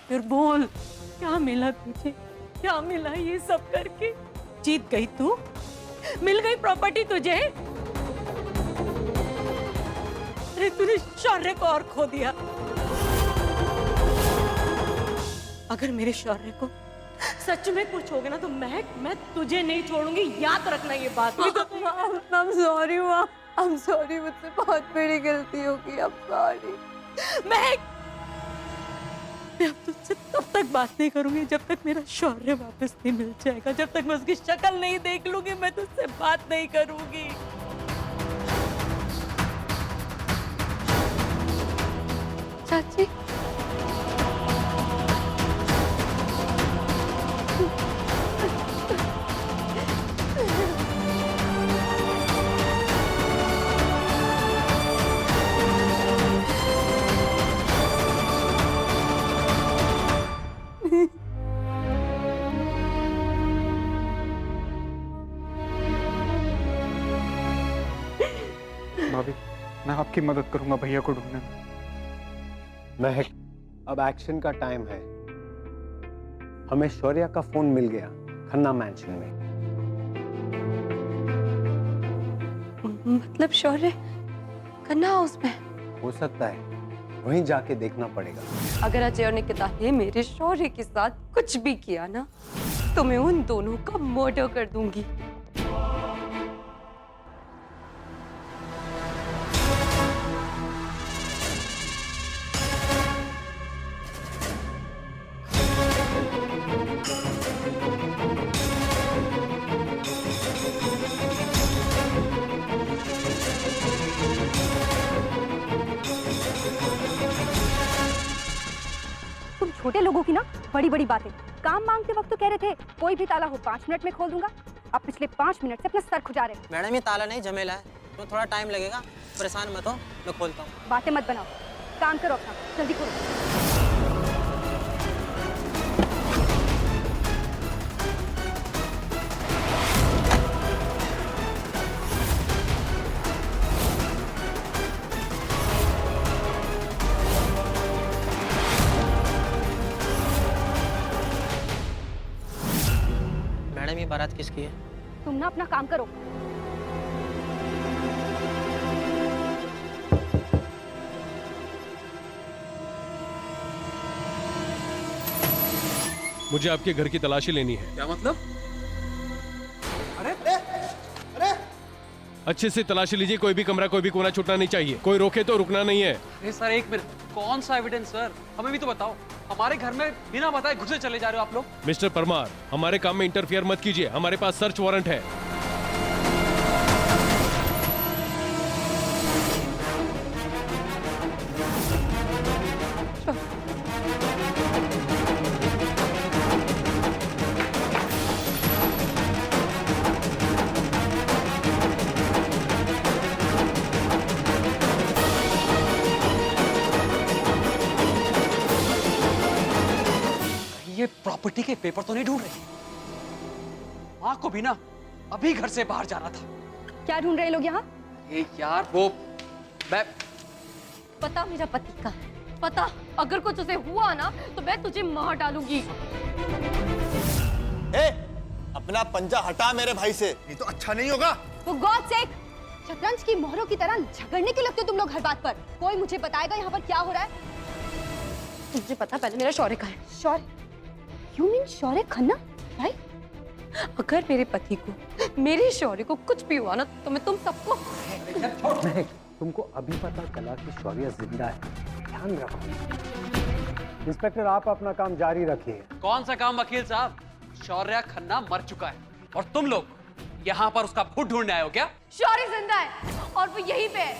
फिर बोल, क्या मिला तुझे? क्या मिला ये सब करके? जीत गई तू? मिल गई प्रॉपर्टी तुझे? अरे तूने शौर्य को और खो दिया। अगर मेरे शौर्य को सच में कुछ हो गया ना तो मैं तुझे नहीं छोड़ूंगी, याद रखना ये बात। I'm sorry माँ, I'm sorry, मुझसे बहुत बड़ी गलती होगी, I'm sorry। मैं अब तुझसे तब तक बात नहीं करूंगी जब तक मेरा शौर्य वापस नहीं मिल जाएगा। जब तक मैं उसकी शक्ल नहीं देख लूंगी मैं तुझसे बात नहीं करूंगी। चाची, भाभी, मैं आपकी मदद करूंगा भैया को ढूंढने में। महक, अब एक्शन का टाइम है। हमें शौर्य का फोन मिल गया खन्ना मैंशन में। मतलब शौर्य खन्ना हाउस में? हो सकता है, वहीं जाके देखना पड़ेगा। अगर अजय और निकिता ने मेरे शौर्य के साथ कुछ भी किया ना तो मैं उन दोनों का मर्डर कर दूंगी। छोटे लोगों की ना बड़ी बड़ी बातें। काम मांगते वक्त तो कह रहे थे कोई भी ताला हो 5 मिनट में खोल दूंगा। अब पिछले 5 मिनट से अपना सर खुजा रहे। मैडम ये ताला नहीं झमेला है, तो थोड़ा टाइम लगेगा, परेशान मत हो, मैं खोलता हूँ। बातें मत बनाओ, काम करो अपना, जल्दी करो। मैडम ये बारात किसकी है? तुम ना अपना काम करो। मुझे आपके घर की तलाशी लेनी है। क्या मतलब? अच्छे से तलाशी लीजिए, कोई भी कमरा कोई भी कोना छूटना नहीं चाहिए। कोई रोके तो रुकना नहीं है। अरे सर एक मिनट, कौन सा एविडेंस सर? हमें भी तो बताओ। हमारे घर में बिना बताए घुसे चले जा रहे हो आप लोग। मिस्टर परमार, हमारे काम में इंटरफियर मत कीजिए, हमारे पास सर्च वारंट है। ये प्रॉपर्टी के पेपर तो नहीं ढूंढ रहे? माँ को भी ना अभी घर से बाहर जाना था। क्या ढूंढ रहे लोग यहाँ? ये यार वो मैं पता मेरा पति का है, पता अगर कुछ उसे हुआ ना तो मैं तुझे मार डालूंगी। ए, अपना पंजा हटा मेरे भाई से, ये तो अच्छा नहीं होगा। For God's sake, शतरंज की मोहरों की तरह झगड़ने के लगते हो तुम लोग हर बात पर। कोई मुझे बताएगा यहाँ पर क्या हो रहा है? मुझे पता पहले मेरा शौर्य का है। शौर्य? You mean Shaurya Khanna, right? अगर मेरे पति को, मेरे शौर्य को कुछ भी हुआ ना तो मैं तुम सबको। महक, तुमको अभी पता चला कि शौर्य जिंदा है, ध्यान रखो। इंस्पेक्टर, आप अपना काम जारी रखिए। कौन सा काम वकील साहब? शौर्य खन्ना मर चुका है और तुम लोग यहाँ पर उसका भूत ढूंढने आए हो क्या? शौर्य जिंदा है और वो यहीं पे है।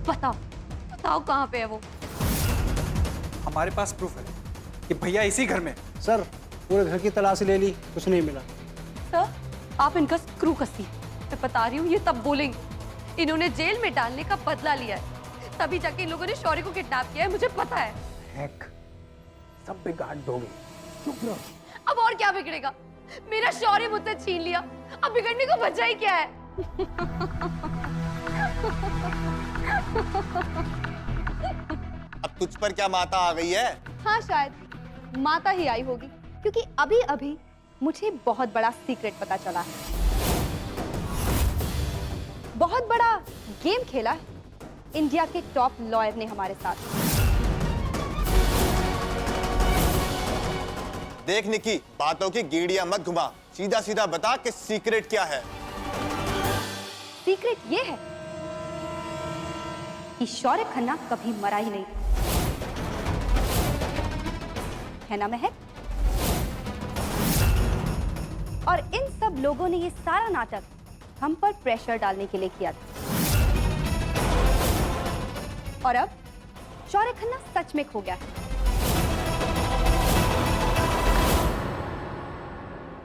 बताओ बताओ कहाँ पे है वो? हमारे पास प्रूफ है कि भैया इसी घर में। सर, पूरे घर की तलाशी ले ली, कुछ नहीं मिला। सर, आप इनका स्क्रू कसी। मैं बता रही हूँ ये तब बोलेंगे। इन्होंने जेल में डालने का बदला लिया है, तभी जाके इन लोगों ने शौर्य को किडनैप किया है, मुझे पता है। महक, सब बिगाड़ दोगे, चुप रहो। अब और क्या बिगड़ेगा? मेरा शौर्य मुझसे छीन लिया, अब बिगड़ने को बचा ही क्या है? अब तुझ पर क्या माता आ गई है? हाँ शायद माता ही आई होगी, क्योंकि अभी अभी मुझे बहुत बड़ा सीक्रेट पता चला है। बहुत बड़ा गेम खेला है इंडिया के टॉप लॉयर ने हमारे साथ। देख निकी, बातों की गेड़ियां मत घुमा, सीधा सीधा बता कि सीक्रेट क्या है। सीक्रेट ये है कि शौर्य खन्ना कभी मरा ही नहीं, है ना महक? और इन सब लोगों ने ये सारा नाटक हम पर प्रेशर डालने के लिए किया था। और अब शौर्य खन्ना सच में खो गया है।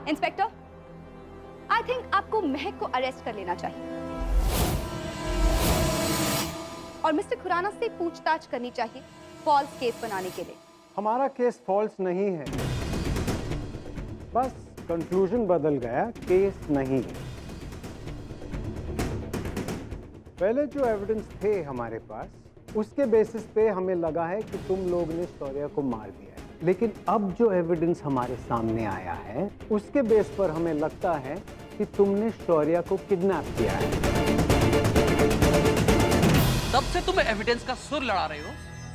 इंस्पेक्टर, आई थिंक आपको महक को अरेस्ट कर लेना चाहिए और मिस्टर खुराना से पूछताछ करनी चाहिए फॉल्स केस बनाने के लिए। हमारा केस फॉल्स नहीं है, बस कंक्लूजन बदल गया, केस नहीं है। पहले जो एविडेंस थे हमारे पास, उसके बेसिस पे हमें लगा है कि तुम लोग ने शौर्य को मार दिया है, लेकिन अब जो एविडेंस हमारे सामने आया है उसके बेस पर हमें लगता है कि तुमने शौर्य को किडनैप किया है। तब से तुम एविडेंस का सुर लड़ा रहे हो।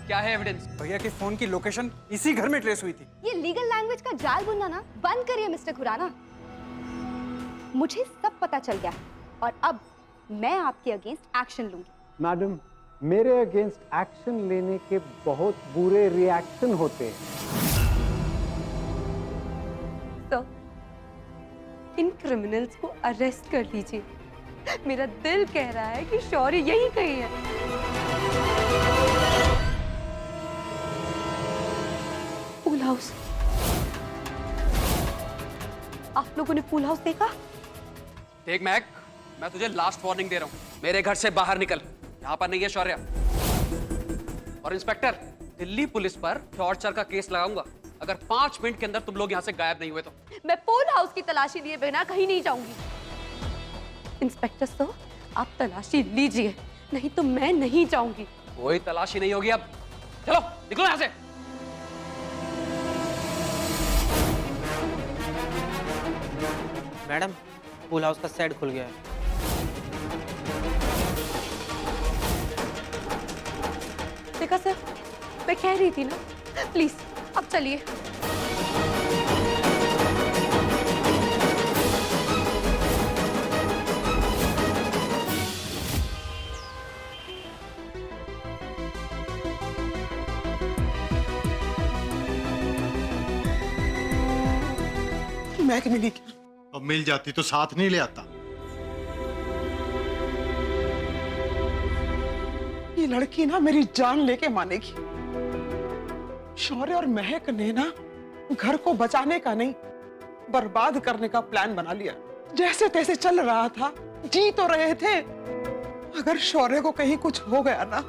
क्या है एविडेंस? भैया के फोन की लोकेशन इसी घर में ट्रेस हुई थी। ये लीगल लैंग्वेज का जाल बुनना ना बंद करिए मिस्टर खुराना। मुझे सब पता चल गया और अब मैं आपके अगेंस्ट एक्शन लूंगी। मैडम, मेरे अगेंस्ट एक्शन लेने के बहुत बुरे रिएक्शन होते हैं। तो इन क्रिमिनल्स को अरेस्ट कर लीजिए। मेरा दिल कह रहा है कि शौर्य यही कहीं है। पूल हाउस, आप लोगों ने पूल हाउस देखा? देख महक, मैं तुझे लास्ट वार्निंग दे रहा हूँ, मेरे घर से बाहर निकल, यहाँ पर नहीं है शौर्य। और इंस्पेक्टर, दिल्ली पुलिस पर टॉर्चर का केस लगाऊंगा अगर 5 मिनट के अंदर तुम लोग यहाँ से गायब नहीं हुए तो। मैं पूल हाउस की तलाशी लिए बिना कहीं नहीं जाऊंगी। इंस्पेक्टर सर, आप तलाशी लीजिए, नहीं तो मैं नहीं जाऊंगी। कोई तलाशी नहीं होगी अब, चलो निकलो यहाँ से। मैडम, पूल हाउस का सेट खुल गया है। देखा सर, मैं कह रही थी ना, प्लीज अब चलिए। महक मिली क्या? अब मिल जाती तो साथ नहीं ले आता। ये लड़की ना मेरी जान लेके मानेगी। शौर्य और महक ने ना घर को बचाने का नहीं, बर्बाद करने का प्लान बना लिया। जैसे तैसे चल रहा था, जी तो रहे थे। अगर शौर्य को कहीं कुछ हो गया ना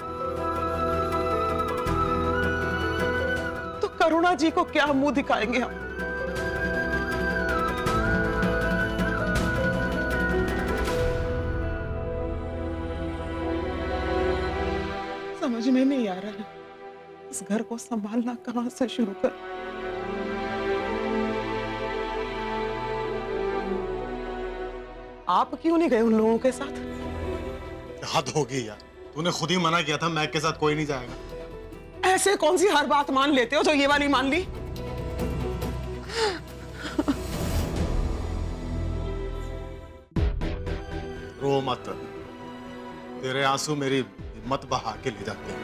तो करुणा जी को क्या मुंह दिखाएंगे हम? समझ में नहीं आ रहा है इस घर को संभालना कहां से शुरू कर। आप क्यों नहीं गए उन लोगों के साथ? हद होगी यार, तूने खुद ही मना किया था मैक के साथ कोई नहीं जाएगा। ऐसे कौन सी हर बात मान लेते हो जो ये वाली मान ली? रो मत, तेरे आंसू मेरी हिम्मत बहा के ले जाते हैं।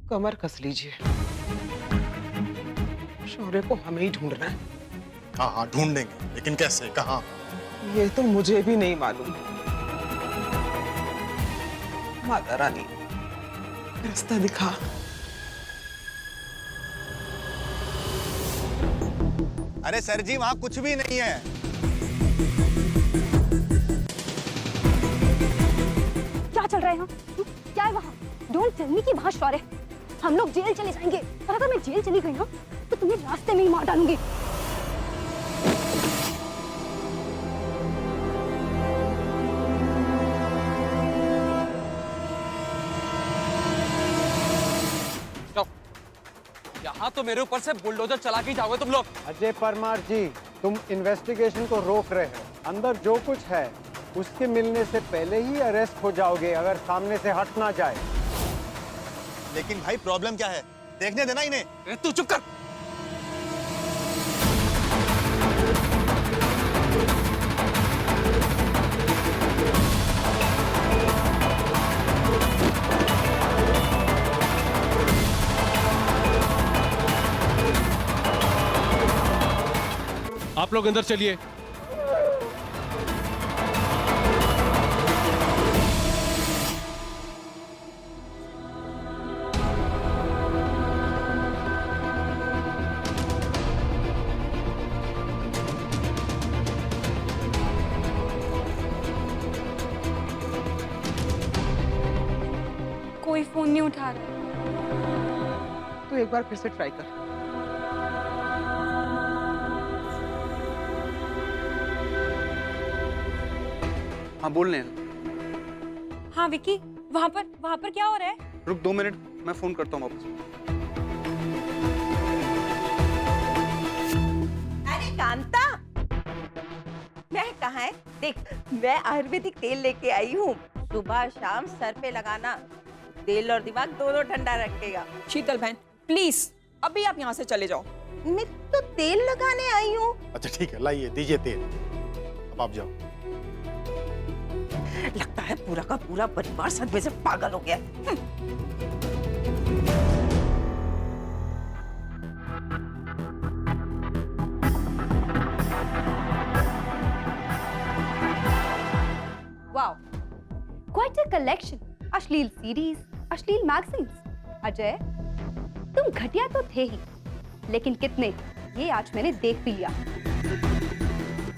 कमर कस लीजिए, शौर्य को हमें ही ढूंढना है। हाँ हाँ ढूंढेंगे, लेकिन कैसे, कहाँ? ये तो मुझे भी नहीं मालूम। माता रानी, रास्ता दिखा। अरे सर जी, वहां कुछ भी नहीं है। क्या चल रहा है यहाँ? क्या है वहाँ? डोंट टेल मी कि वहाँ शौर्य है। हम लोग जेल चले जाएंगे और अगर मैं जेल चली गई ना तो तुम्हें रास्ते में ही मार डालूंगी। यहाँ तो मेरे ऊपर से बुलडोजर चला के जाओगे तुम लोग। अजय परमार जी, तुम इन्वेस्टिगेशन को रोक रहे हो। अंदर जो कुछ है उसके मिलने से पहले ही अरेस्ट हो जाओगे अगर सामने से हट ना जाए। लेकिन भाई प्रॉब्लम क्या है, देखने देना इन्हें। तू चुप कर। आप लोग अंदर चलिए। कोई फोन नहीं उठा रहा। तू एक बार फिर से ट्राई कर। हाँ बोल रहे हैं। हाँ विकी, वहाँ पर क्या हो रहा है? रुक 2 मिनट, मैं फोन करता हूँ वापस। अरे कांता, मैं कहाँ है? देख, मैं आयुर्वेदिक तेल लेके आई हूँ। सुबह शाम सर पे लगाना, दिल और दिमाग दोनों ठंडा रखेगा। शीतल बहन प्लीज अभी आप यहाँ से चले जाओ। मैं तो तेल लगाने आई हूँ। अच्छा ठीक है, लाइए दीजिए तेल, अब आप जाओ। लगता है पूरा का पूरा परिवार सदमे से पागल हो गया। Wow, quite a collection. अश्लील सीरीज, अश्लील मैगजीन्स। अजय, तुम घटिया तो थे ही, लेकिन कितने, ये आज मैंने देख भी लिया।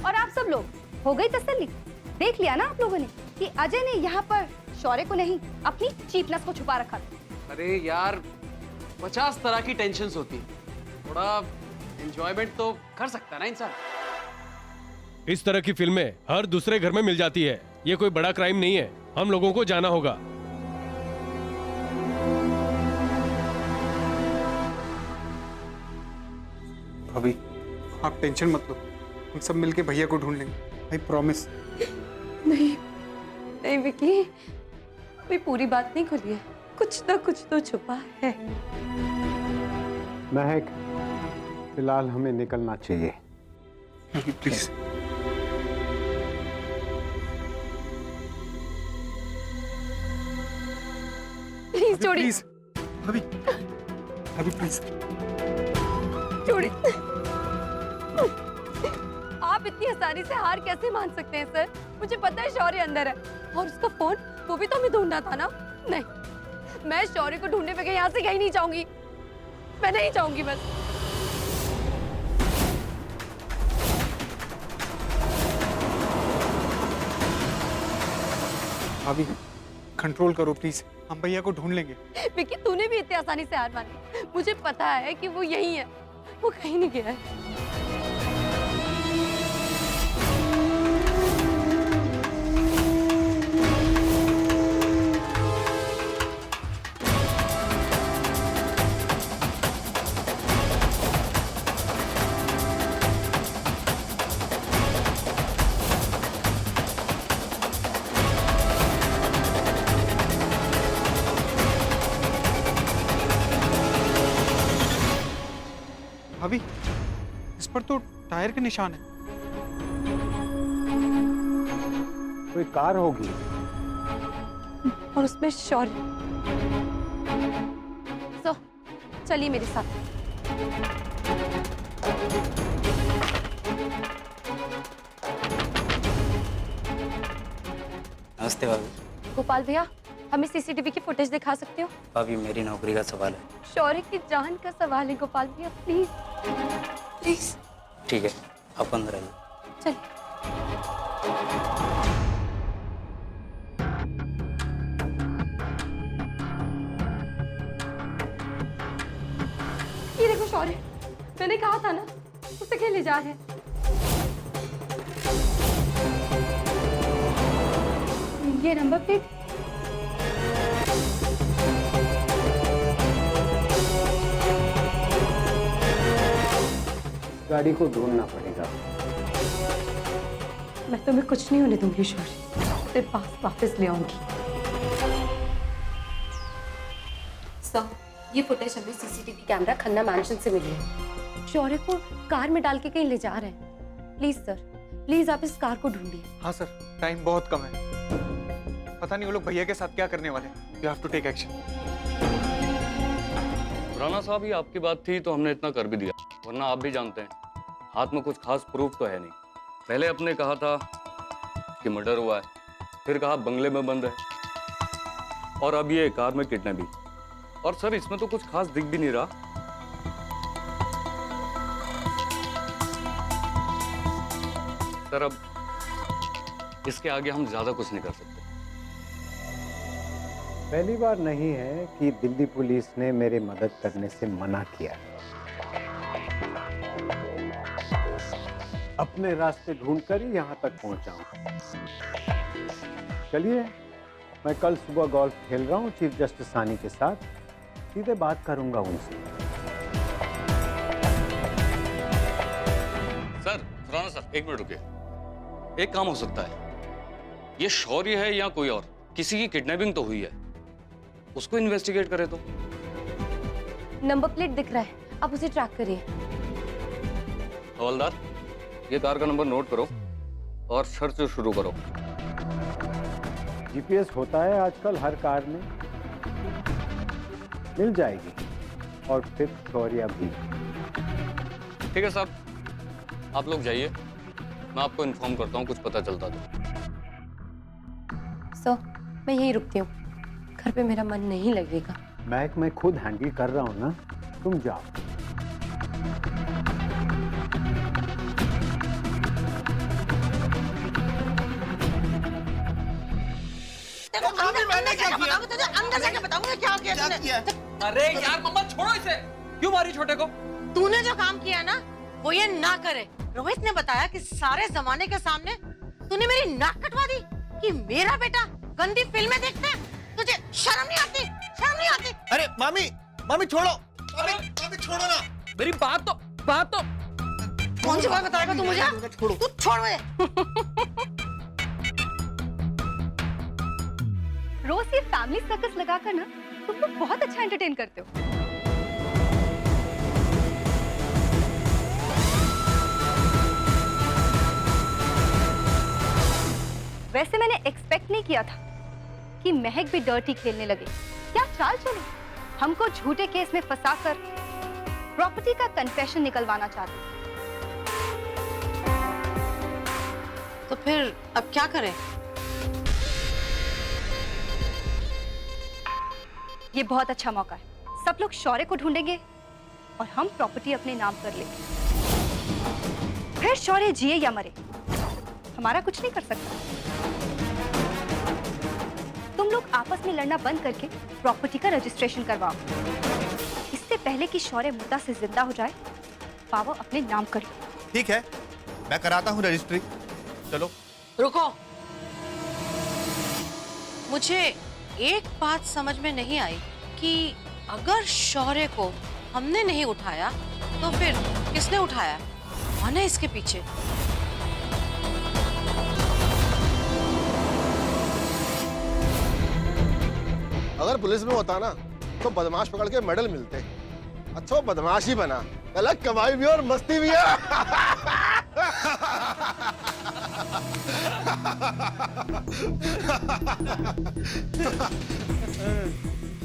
और आप सब लोग हो गई तसल्ली? देख लिया ना आप लोगों ने कि अजय ने यहाँ पर शौर्य को नहीं, अपनी चीपनेस को छुपा रखा था। अरे यार 50 तरह की टेंशन्स होती है, थोड़ा एंजॉयमेंट तो कर सकता है ना इंसान। इस तरह की फिल्में हर दूसरे घर में मिल जाती है। ये कोई बड़ा क्राइम नहीं है, हम लोगों को जाना होगा। भाभी आप टेंशन मत लो, हम सब मिलके भैया को ढूंढ लेंगे, आई प्रॉमिस। नहीं विकी, अभी पूरी बात नहीं खुली है, कुछ ना कुछ तो छुपा है। महक, फिलहाल हमें निकलना चाहिए। प्लीज। प्लीज छोड़िए। प्लीज भाभी, भाभी प्लीज। छोड़िए। आप इतनी आसानी से हार कैसे मान सकते हैं सर? मुझे पता है शौर्य अंदर है, और उसका फोन वो भी तो हमें ढूंढना था ना। नहीं, मैं शौर्य को ढूंढने पे यहाँ से कहीं नहीं जाऊंगी, मैं नहीं जाऊंगी बस। भाभी कंट्रोल करो प्लीज, हम भैया को ढूंढ लेंगे। विकी, तूने भी इतनी आसानी से हार मानी? मुझे पता है कि वो यही है, वो कहीं नहीं गया है। भाभी इस पर तो टायर के निशान है। कोई कार होगी। और उसमें शौर्य। सो चलिए मेरे साथ। नमस्ते भाभी। गोपाल भैया, हमें सीसीटीवी की फुटेज दिखा सकते हो? भाभी मेरी नौकरी का सवाल है। शौर्य की जान का सवाल है गोपाल भैया, प्लीज प्लीज। ठीक है, आप अंदर आइए। चल। ये देखो शौर्य, मैंने कहा था ना उसे क्या ले जा रहे हैं। ये नंबर प्लेट। गाड़ी को ढूंढना पड़ेगा। मैं तुम्हें कुछ नहीं होने दूंगी शौर्य, तेरे पास वापस ले आऊंगी। सर, ये फुटेज हमें सीसीटीवी कैमरा खन्ना मैंशन से मिली है। शौर्य को कार में डाल के कहीं ले जा रहे हैं। प्लीज सर, प्लीज आप इस कार को ढूंढिए। हाँ सर, टाइम बहुत कम है, पता नहीं वो लोग भैया के साथ क्या करने वाले। You have to take action. Rana साहब, ये आपकी बात थी तो हमने इतना कर भी दिया, वरना आप भी जानते हैं हाथ में कुछ खास प्रूफ तो है नहीं। पहले आपने कहा था कि मर्डर हुआ है, फिर कहा बंगले में बंद है, और अब ये कार में किडनैपिंग। और सर, इसमें तो कुछ खास दिख भी नहीं रहा। सर, अब इसके आगे हम ज्यादा कुछ नहीं कर सकते। पहली बार नहीं है कि दिल्ली पुलिस ने मेरे मदद करने से मना किया। अपने रास्ते ढूंढकर ही यहाँ तक पहुंचा हूं। चलिए, मैं कल सुबह गोल्फ खेल रहा हूँ चीफ जस्टिस सानी के साथ, सीधे बात करूंगा उनसे। सर, राणा सर, एक मिनट रुकिए। एक काम हो सकता है, ये शौर्य है या कोई और, किसी की किडनैपिंग तो हुई है, उसको इन्वेस्टिगेट करे तो। नंबर प्लेट दिख रहा है, आप उसे ट्रैक करिए। हवलदार, ये कार का नंबर नोट करो और सर्च शुरू करो। जीपीएस होता है आजकल हर कार में, मिल जाएगी। और फिर शौर्य भी। ठीक है साहब, आप लोग जाइए, मैं आपको इन्फॉर्म करता हूँ कुछ पता चलता तो। सर, मैं यहीं रुकती हूँ, घर पे मेरा मन नहीं लगेगा। मैं खुद हैंडल कर रहा हूँ ना, तुम जाओ। मैंने क्या किया? तुझे अंदर जाके बताऊंगा क्या किया तूने। अरे यार मम्मा, छोड़ो इसे। क्यों मारी छोटे को? तूने जो काम किया ना, वो ये ना करे। रोहित ने बताया कि सारे जमाने के सामने तूने मेरी नाक कटवा दी कि मेरा बेटा गंदी फिल्में देखता है। तुझे शर्म नहीं आती? शर्म नहीं आती? अरे मामी, मामी छोड़ो, मामी छोड़ो ना। मेरी बात तो कौन सी बात बताएगा तू मुझे? तू छोड़ मुझे। रोज ये फैमिली सर्कस लगाकर ना तुम लोग बहुत अच्छा एंटरटेन करते हो। वैसे मैंने एक्सपेक्ट नहीं किया था कि महक भी डर्टी खेलने लगे। क्या चाल चले, हमको झूठे केस में फंसाकर प्रॉपर्टी का कन्फेशन निकलवाना चाहते। तो फिर अब क्या करें? ये बहुत अच्छा मौका है, सब लोग शौर्य को ढूंढेंगे और हम प्रॉपर्टी अपने नाम कर लेंगे। फिर शौर्य जिए या मरे, हमारा कुछ नहीं कर सकता। तुम लोग आपस में लड़ना बंद करके प्रॉपर्टी का रजिस्ट्रेशन करवाओ। इससे पहले कि शौर्य मुद्दा से जिंदा हो जाए, पावर अपने नाम कर लो। ठीक है, मैं कराता हूँ रजिस्ट्री। चलो। रुको, मुझे एक बात समझ में नहीं आई कि अगर शौर्य को हमने नहीं उठाया तो फिर किसने उठाया? कौन है इसके पीछे? अगर पुलिस में होता ना तो बदमाश पकड़ के मेडल मिलते। अच्छा, बदमाश ही बना, अलग कमाई भी और मस्ती भी है।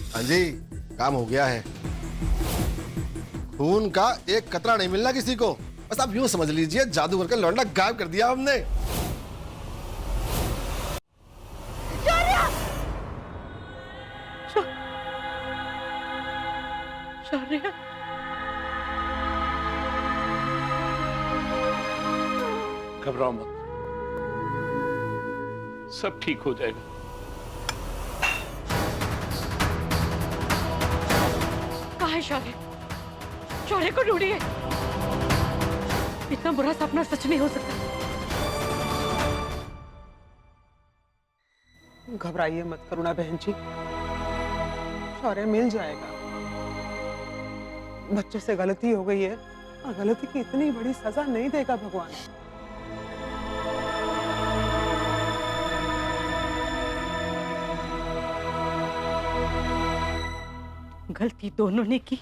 हाँ जी, काम हो गया है। खून का एक कतरा नहीं मिलना किसी को। बस आप यूं समझ लीजिए, जादू करके लौंडा गायब कर दिया हमने। शौर्य, घबराओ मत, सब ठीक हो जाएगा। कहाँ है शौर्य? शौर्य को ढूंढिए। इतना बुरा सपना सच नहीं हो सकता। घबराइए मत करुणा बहन जी, शौर्य मिल जाएगा। बच्चों से गलती हो गई है, और गलती की इतनी बड़ी सजा नहीं देगा भगवान। गलती दोनों ने की,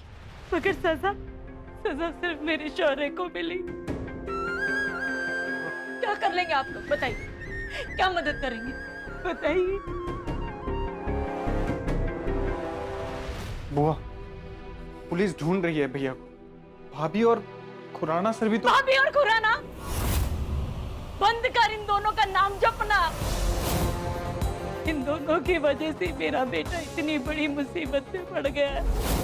मगर सजा सिर्फ मेरे शौर्य को मिली। क्या कर लेंगे आप लोग, बताइए? क्या मदद करेंगे, बताइए? बुआ, पुलिस ढूंढ रही है भैया को। भाभी और खुराना सर भी तो। भाभी और खुराना? बंद कर इन दोनों का नाम जपना। इन दोनों की वजह से मेरा बेटा इतनी बड़ी मुसीबत में पड़ गया है।